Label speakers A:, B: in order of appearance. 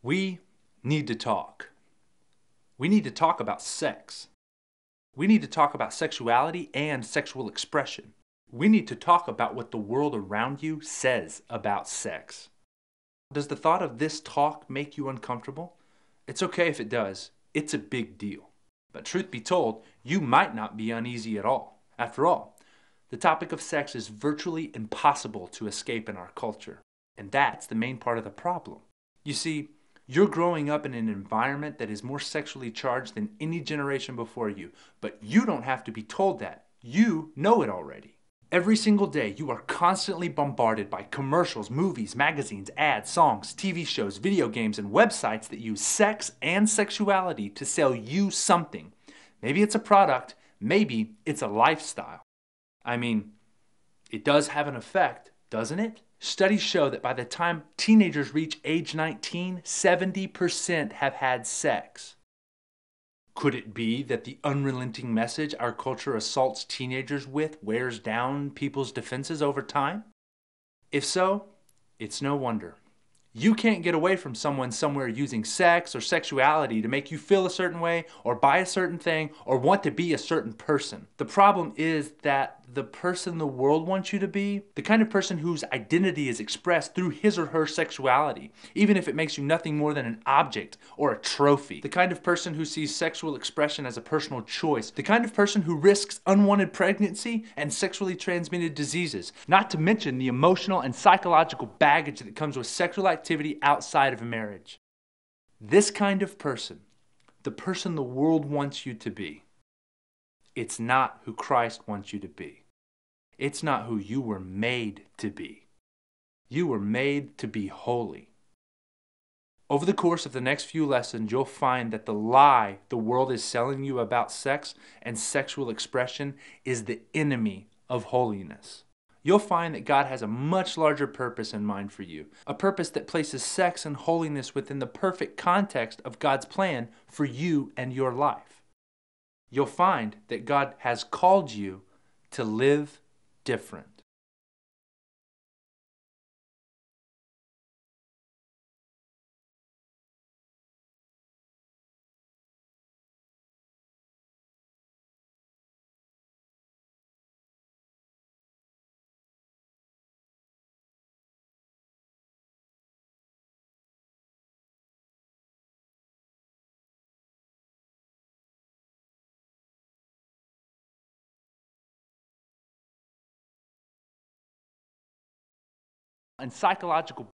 A: We need to talk. We need to talk about sex. We need to talk about sexuality and sexual expression. We need to talk about what the world around you says about sex. Does the thought of this talk make you uncomfortable? It's okay if it does. It's a big deal. But truth be told, you might not be uneasy at all. After all, the topic of sex is virtually impossible to escape in our culture. And that's the main part of the problem. You see, you're growing up in an environment that is more sexually charged than any generation before you, but you don't have to be told that. You know it already. Every single day, you are constantly bombarded by commercials, movies, magazines, ads, songs, TV shows, video games, and websites that use sex and sexuality to sell you something. Maybe it's a product, maybe it's a lifestyle. I mean, it does have an effect, doesn't it? Studies show that by the time teenagers reach age 19, 70% have had sex. Could it be that the unrelenting message our culture assaults teenagers with wears down people's defenses over time? If so, it's no wonder. You can't get away from someone somewhere using sex or sexuality to make you feel a certain way or buy a certain thing or want to be a certain person. The problem is that the person the world wants you to be, the kind of person whose identity is expressed through his or her sexuality, even if it makes you nothing more than an object or a trophy, the kind of person who sees sexual expression as a personal choice, the kind of person who risks unwanted pregnancy and sexually transmitted diseases, not to mention the emotional and psychological baggage that comes with sexual activity outside of a marriage. This kind of person, the person the world wants you to be, it's not who Christ wants you to be. It's not who you were made to be. You were made to be holy. Over the course of the next few lessons, you'll find that the lie the world is selling you about sex and sexual expression is the enemy of holiness. You'll find that God has a much larger purpose in mind for you, a purpose that places sex and holiness within the perfect context of God's plan for you and your life. You'll find that God has called you to live different. And psychological